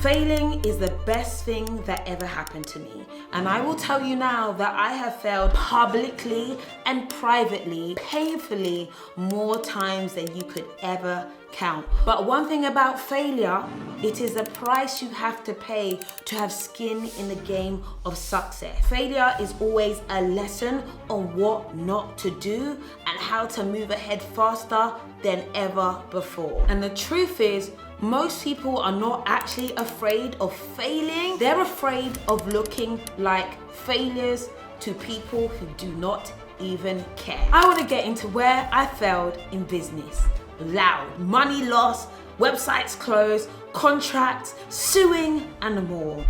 Failing is the best thing that ever happened to me. And I will tell you now that I have failed publicly and privately, painfully, more times than you could ever count. But one thing about failure, it is the price you have to pay to have skin in the game of success. Failure is always a lesson on what not to do and how to move ahead faster than ever before. And the truth is, most people are not actually afraid of failing. They're afraid of looking like failures to people who do not even care. I want to get into where I failed in business. Loud, money loss, websites closed, contracts, suing, and more.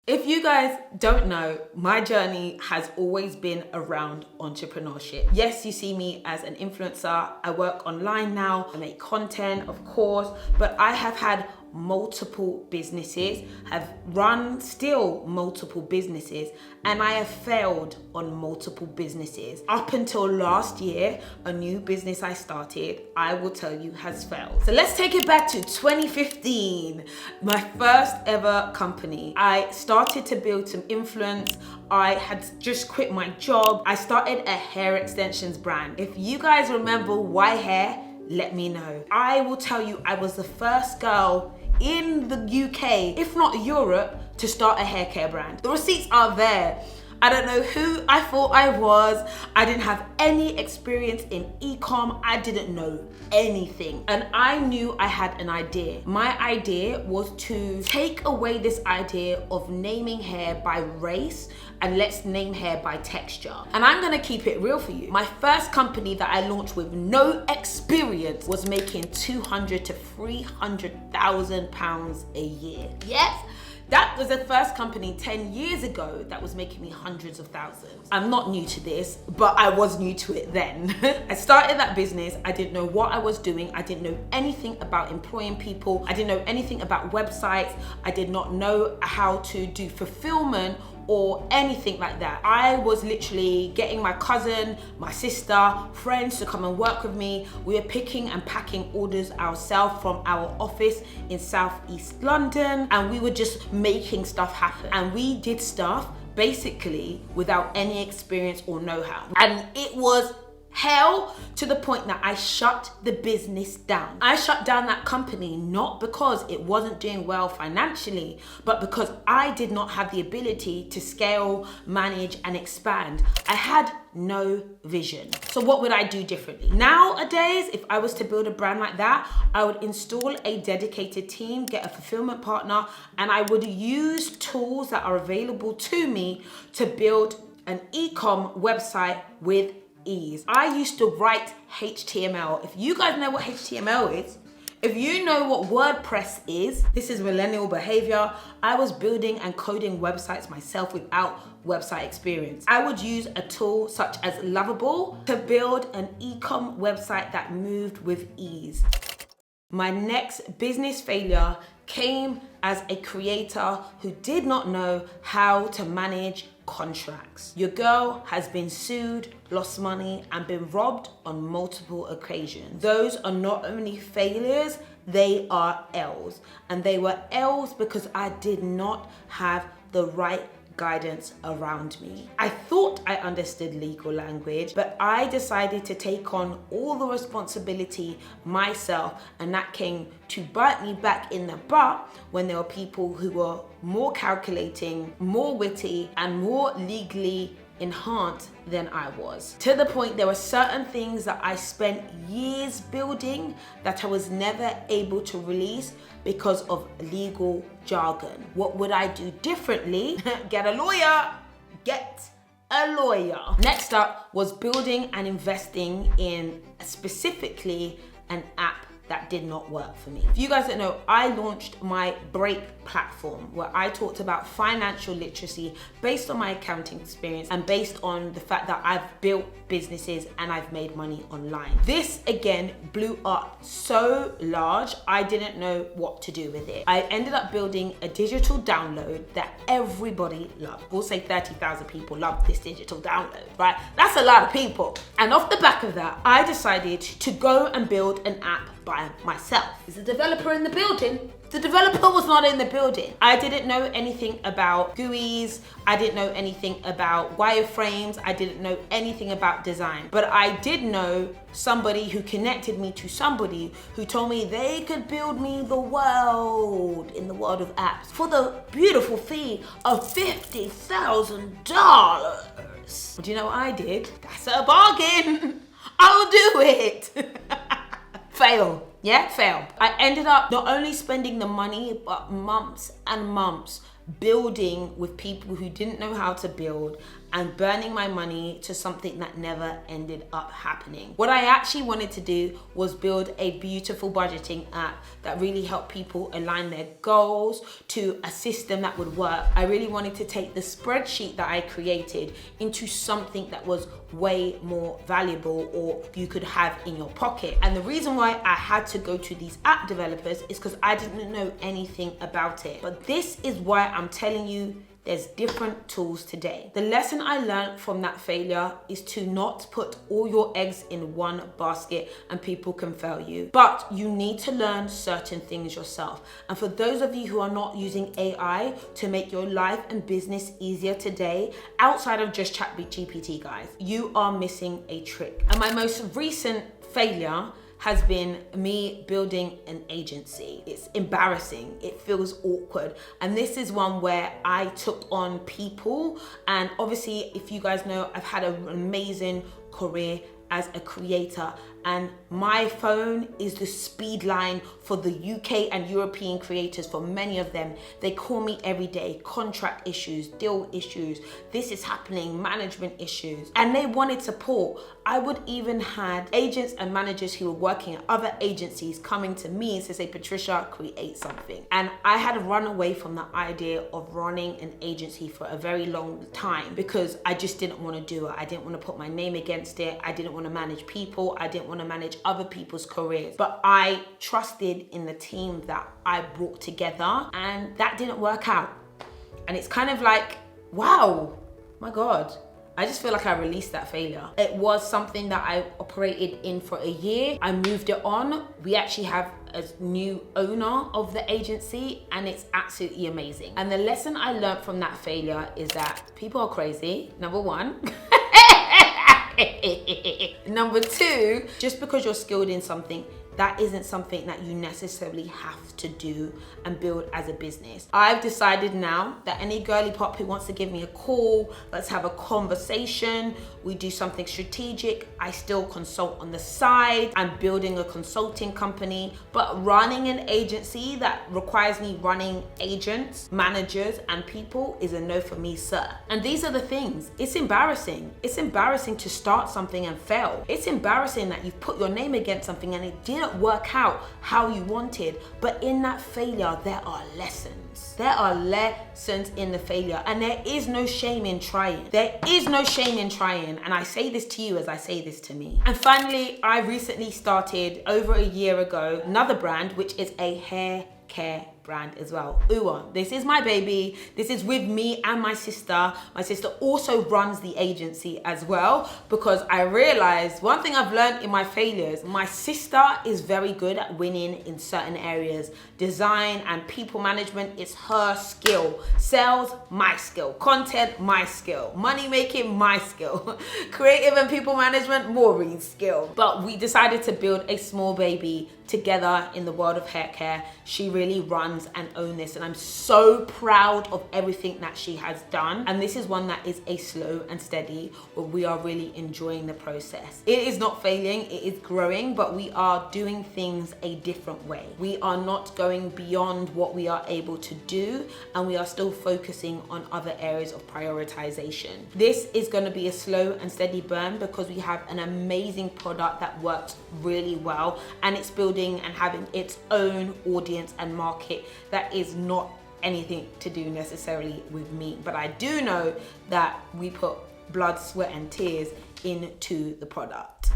If you guys don't know, my journey has always been around entrepreneurship. Yes, you see me as an influencer. I work online now. I make content, of course, but I have had multiple businesses, have run still multiple businesses, and I have failed on multiple businesses. Up until last year, a new business I started, I will tell you, has failed. So let's take it back to 2015, my first ever company. I started to build some influence. I had just quit my job. I started a hair extensions brand. If you guys remember why hair, let me know. I will tell you, I was the first girl in the UK, if not Europe, to start a hair care brand. The receipts are there. I don't know who I thought I was. I didn't have any experience in e-com. I didn't know anything. And I knew I had an idea. My idea was to take away this idea of naming hair by race and let's name hair by texture. And I'm gonna keep it real for you. My first company that I launched with no experience was making 200 to 300,000 pounds a year. Yes? That was the first company 10 years ago that was making me hundreds of thousands. I'm not new to this, but I was new to it then. I started that business. I didn't know what I was doing. I didn't know anything about employing people. I didn't know anything about websites. I did not know how to do fulfillment or anything like that. I was literally getting my cousin, my sister, friends to come and work with me. We were picking and packing orders ourselves from our office in Southeast London, and we were just making stuff happen. And we did stuff basically without any experience or know-how. And it was hell to the point that I shut the business down. I shut down that company not because it wasn't doing well financially, but because I did not have the ability to scale, manage, and expand. I had no vision. So what would I do differently? Nowadays, if I was to build a brand like that, I would install a dedicated team, get a fulfillment partner, and I would use tools that are available to me to build an e-com website with ease. I used to write HTML. If you guys know what HTML is, if you know what WordPress is, this is millennial behavior. I was building and coding websites myself without website experience. I would use a tool such as Lovable to build an e-com website that moved with ease. My next business failure came as a creator who did not know how to manage contracts. Your girl has been sued, lost money, and been robbed on multiple occasions. Those are not only failures, they are L's. And they were L's because I did not have the right guidance around me. I thought I understood legal language, but I decided to take on all the responsibility myself, and that came to bite me back in the butt when there were people who were more calculating, more witty, and more legally enhanced than I was. To the point there were certain things that I spent years building that I was never able to release because of legal jargon. What would I do differently? Get a lawyer. Get a lawyer. Next up was building and investing in specifically an app that did not work for me. If you guys don't know, I launched my Break platform where I talked about financial literacy based on my accounting experience and based on the fact that I've built businesses and I've made money online. This again blew up so large, I didn't know what to do with it. I ended up building a digital download that everybody loved. We'll say 30,000 people loved this digital download, right? That's a lot of people. And off the back of that, I decided to go and build an app by myself. Is the developer in the building? The developer was not in the building. I didn't know anything about GUIs. I didn't know anything about wireframes. I didn't know anything about design. But I did know somebody who connected me to somebody who told me they could build me the world in the world of apps for the beautiful fee of $50,000. Do you know what I did? That's a bargain. I'll do it. Fail. Yeah, fail. I ended up not only spending the money, but months and months building with people who didn't know how to build and burning my money to something that never ended up happening. What I actually wanted to do was build a beautiful budgeting app that really helped people align their goals to a system that would work. I really wanted to take the spreadsheet that I created into something that was way more valuable or you could have in your pocket. And the reason why I had to go to these app developers is because I didn't know anything about it. But this is why I'm telling you there's different tools today. The lesson I learned from that failure is to not put all your eggs in one basket and people can fail you. But you need to learn certain things yourself. And for those of you who are not using AI to make your life and business easier today, outside of just ChatGPT, guys, you are missing a trick. And my most recent failure has been me building an agency. It's embarrassing, it feels awkward. And this is one where I took on people. And obviously, if you guys know, I've had an amazing career as a creator, and my phone is the speed line for the UK and European creators. For many of them, they call me every day, contract issues, deal issues, this is happening, management issues, and they wanted support. I would even had agents and managers who were working at other agencies coming to me to say, Patricia, create something. And I had run away from the idea of running an agency for a very long time because I just didn't want to do it. I didn't want to put my name against it. I didn't want to manage people. I didn't want to manage other people's careers. But I trusted in the team that I brought together, and that didn't work out. And it's kind of like, wow, my God. I just feel like I released that failure. It was something that I operated in for a year. I moved it on. We actually have a new owner of the agency, and it's absolutely amazing. And the lesson I learned from that failure is that people are crazy, number one. Number two, just because you're skilled in something, that isn't something that you necessarily have to do and build as a business. I've decided now that any girly pop who wants to give me a call, let's have a conversation, we do something strategic. I still consult on the side. I'm building a consulting company, but running an agency that requires me running agents, managers, and people is a no for me, sir. And these are the things. It's embarrassing. It's embarrassing to start something and fail. It's embarrassing that you've put your name against something and it didn't work out how you wanted. But in that failure, there are lessons. There are lessons in the failure, and there is no shame in trying. There is no shame in trying, and I say this to you as I say this to me. And finally, I recently started over a year ago another brand, which is a hair care brand as well. Uwa. This is my baby. This is with me and my sister. My sister also runs the agency as well, because I realized one thing I've learned in my failures, my sister is very good at winning in certain areas. Design and people management is her skill. Sales, my skill. Content, my skill. Money making, my skill. Creative and people management, Maureen's skill. But we decided to build a small baby together in the world of hair care. She really runs and owns this, and I'm so proud of everything that she has done. And this is one that is a slow and steady, where we are really enjoying the process. It is not failing, it is growing, but we are doing things a different way. We are not going beyond what we are able to do, and we are still focusing on other areas of prioritization. This is going to be a slow and steady burn because we have an amazing product that works really well, and it's building and having its own audience and market that is not anything to do necessarily with me. But I do know that we put blood, sweat, and tears into the product.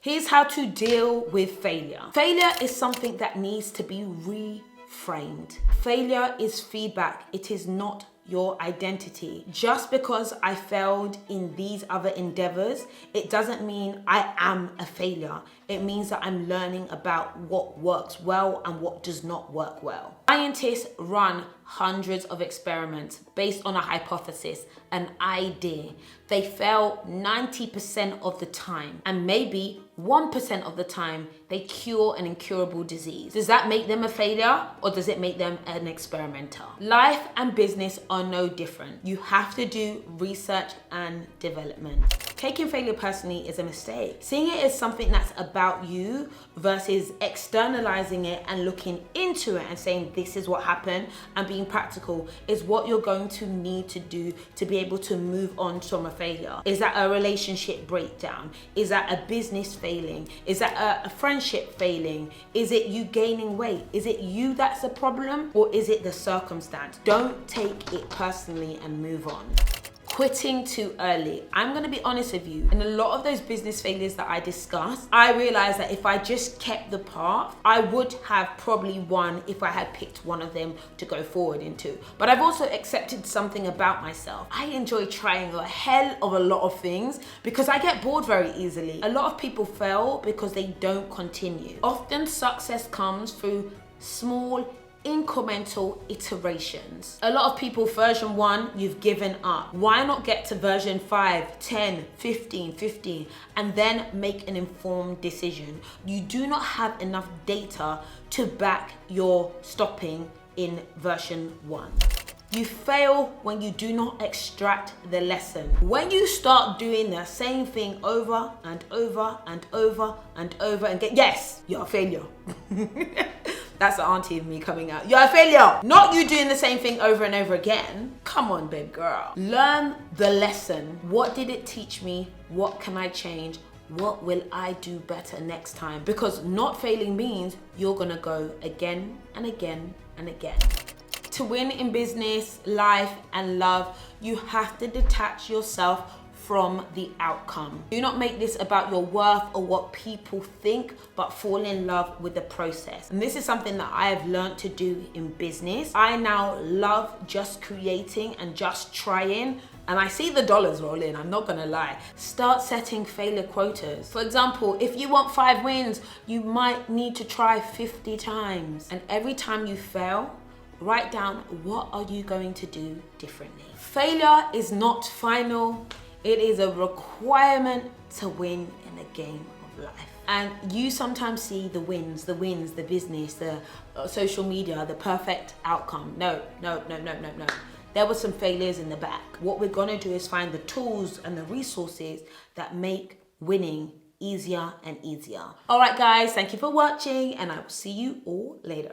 Here's how to deal with failure. Failure is something that needs to be reframed. Failure is feedback. It is not your identity. Just because I failed in these other endeavors, it doesn't mean I am a failure. It means that I'm learning about what works well and what does not work well. Scientists run hundreds of experiments based on a hypothesis, an idea. They fail 90% of the time, and maybe 1% of the time they cure an incurable disease. Does that make them a failure, or does it make them an experimenter? Life and business are no different. You have to do research and development. Taking failure personally is a mistake. Seeing it as something that's about you versus externalizing it and looking into it and saying this is what happened and being practical is what you're going to need to do to be able to move on from a failure. Is that a relationship breakdown? Is that a business failing? Is that a friendship failing? Is it you gaining weight? Is it you that's the problem, or is it the circumstance? Don't take it personally and move on. Quitting too early. I'm gonna be honest with you. In a lot of those business failures that I discussed, I realized that if I just kept the path, I would have probably won if I had picked one of them to go forward into. But I've also accepted something about myself. I enjoy trying a hell of a lot of things because I get bored very easily. A lot of people fail because they don't continue. Often success comes through small incremental iterations. A lot of people, version 1, you've given up. Why not get to version 5, 10, 15, and then make an informed decision? You do not have enough data to back your stopping in version 1. You fail when you do not extract the lesson. When you start doing the same thing over and over and over and over again, yes, you're a failure. That's the auntie of me coming out. You're a failure. Not you doing the same thing over and over again. Come on, babe girl. Learn the lesson. What did it teach me? What can I change? What will I do better next time? Because not failing means you're gonna go again and again and again. To win in business, life, and love, you have to detach yourself from the outcome. Do not make this about your worth or what people think, but fall in love with the process. And this is something that I have learned to do in business. I now love just creating and just trying, and I see the dollars roll in, I'm not gonna lie. Start setting failure quotas. For example, if you want 5 wins, you might need to try 50 times. And every time you fail, write down what are you going to do differently. Failure is not final. It is a requirement to win in a game of life. And you sometimes see the wins, the business, the social media, the perfect outcome. No. There were some failures in the back. What we're gonna do is find the tools and the resources that make winning easier and easier. All right, guys, thank you for watching, and I will see you all later.